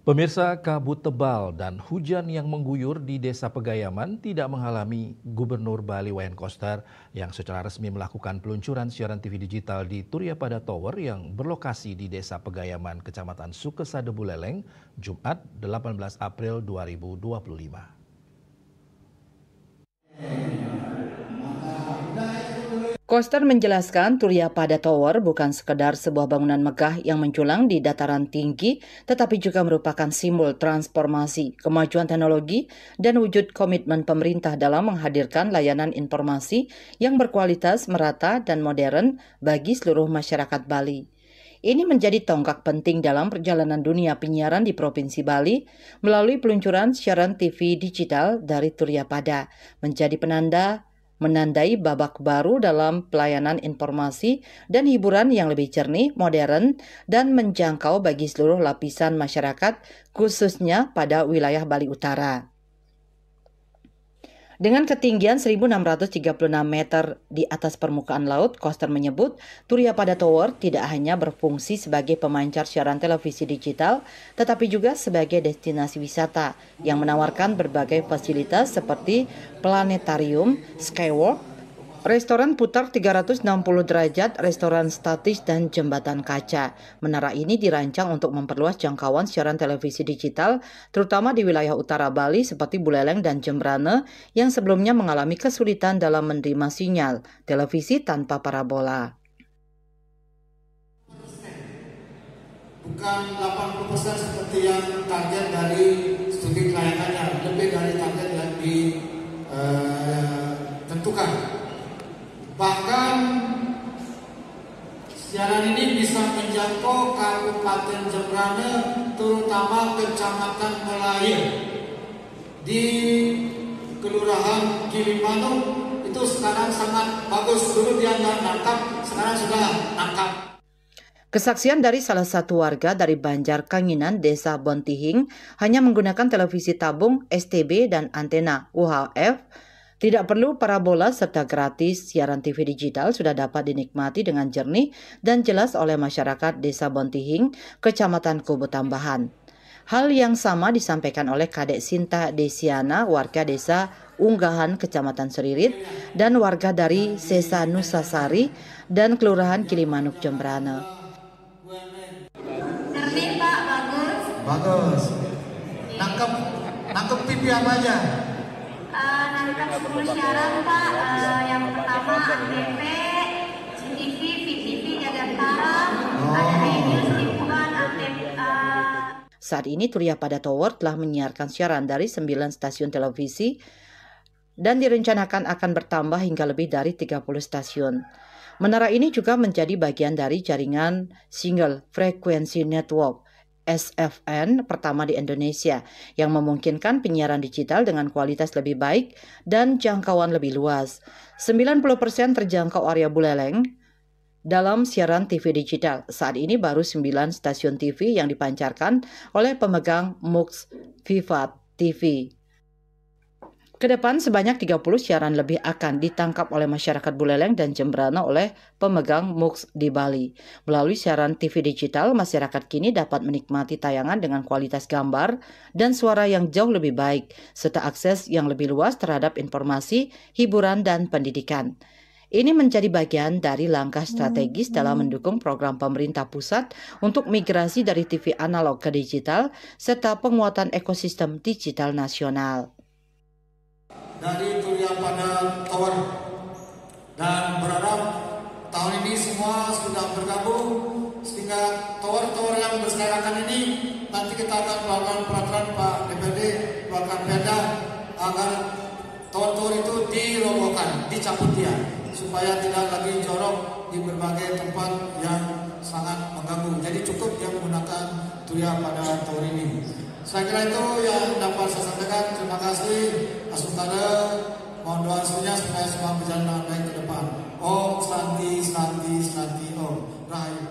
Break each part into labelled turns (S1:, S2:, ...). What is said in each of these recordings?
S1: Pemirsa, kabut tebal dan hujan yang mengguyur di Desa Pegayaman tidak menghalangi Gubernur Bali Wayan Koster yang secara resmi melakukan peluncuran siaran TV digital di Turiapada Tower yang berlokasi di Desa Pegayaman, Kecamatan Sukesade Buleleng, Jumat 18 April 2025.
S2: Koster menjelaskan Turiapada Tower bukan sekedar sebuah bangunan megah yang menjulang di dataran tinggi, tetapi juga merupakan simbol transformasi, kemajuan teknologi, dan wujud komitmen pemerintah dalam menghadirkan layanan informasi yang berkualitas, merata, dan modern bagi seluruh masyarakat Bali. Ini menjadi tonggak penting dalam perjalanan dunia penyiaran di Provinsi Bali melalui peluncuran siaran TV digital dari Turiapada, menjadi menandai babak baru dalam pelayanan informasi dan hiburan yang lebih jernih, modern, dan menjangkau bagi seluruh lapisan masyarakat, khususnya pada wilayah Bali Utara. Dengan ketinggian 1.636 meter di atas permukaan laut, Koster menyebut Turiapada Tower tidak hanya berfungsi sebagai pemancar siaran televisi digital, tetapi juga sebagai destinasi wisata yang menawarkan berbagai fasilitas seperti planetarium, skywalk, restoran putar 360 derajat, restoran statis, dan jembatan kaca. Menara ini dirancang untuk memperluas jangkauan siaran televisi digital, terutama di wilayah utara Bali seperti Buleleng dan Jembrane yang sebelumnya mengalami kesulitan dalam menerima sinyal televisi tanpa parabola.
S3: Bukan 80% seperti yang target dari studi kelayakannya, lebih dari target yang ditentukan. Bahkan siaran ini bisa menjangkau Kabupaten Jembrane, terutama Kecamatan Melayu di Kelurahan Gilimanuk. Itu sekarang sangat bagus. Dulu dia nggak nangkap, sekarang sudah nangkap.
S2: Kesaksian dari salah satu warga dari Banjar Kanginan, Desa Bontihing, hanya menggunakan televisi tabung, STB, dan antena UHF. Tidak perlu parabola serta gratis, siaran TV digital sudah dapat dinikmati dengan jernih dan jelas oleh masyarakat Desa Bontihing, Kecamatan Kubu Tambahan. Hal yang sama disampaikan oleh Kadek Sinta Desiana, warga Desa Unggahan, Kecamatan Seririt, dan warga dari Sesa Nusasari dan Kelurahan Gilimanuk, Jembrane.
S4: Jernih Pak, bagus.
S3: Bagus. Nangkep TV apa aja?
S4: Nangkap 10 siaran Pak, yang pertama ATV, CTV, VTV, Jagatara, ada iNews, Liputan,
S2: Saat ini Turiapada Tower telah menyiarkan siaran dari 9 stasiun televisi dan direncanakan akan bertambah hingga lebih dari 30 stasiun. Menara ini juga menjadi bagian dari jaringan Single Frequency Network SFN pertama di Indonesia yang memungkinkan penyiaran digital dengan kualitas lebih baik dan jangkauan lebih luas. 90% terjangkau area Buleleng dalam siaran TV digital. Saat ini baru 9 stasiun TV yang dipancarkan oleh pemegang MUX Viva TV. Kedepan sebanyak 30 siaran lebih akan ditangkap oleh masyarakat Buleleng dan Jembrane oleh pemegang MUX di Bali. Melalui siaran TV digital, masyarakat kini dapat menikmati tayangan dengan kualitas gambar dan suara yang jauh lebih baik, serta akses yang lebih luas terhadap informasi, hiburan, dan pendidikan. Ini menjadi bagian dari langkah strategis dalam mendukung program pemerintah pusat untuk migrasi dari TV analog ke digital, serta penguatan ekosistem digital nasional.
S3: Dari Turiapada Tower, dan berharap tahun ini semua sudah bergabung sehingga tower-tower yang berserakan ini nanti kita akan melakukan peraturan Pak DPD, melakukan perda agar tower-tower itu dirobohkan, dicabut dia supaya tidak lagi jorok di berbagai tempat yang sangat mengganggu. Jadi cukup dia menggunakan Turiapada Tower ini. Saya kira itu yang dapat saya sampaikan. Terima kasih. Asukada, mohon doa restunya supaya semua berjalan dengan baik ke depan. Om Santi Santi Santi Om. Rahayu.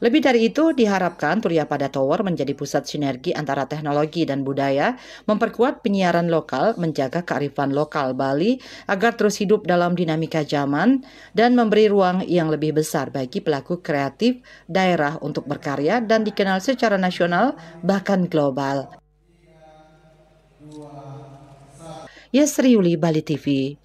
S2: Lebih dari itu, diharapkan Turiya Pada Tower menjadi pusat sinergi antara teknologi dan budaya, memperkuat penyiaran lokal, menjaga kearifan lokal Bali agar terus hidup dalam dinamika zaman, dan memberi ruang yang lebih besar bagi pelaku kreatif daerah untuk berkarya dan dikenal secara nasional bahkan global. Yesri Yuli, Bali TV.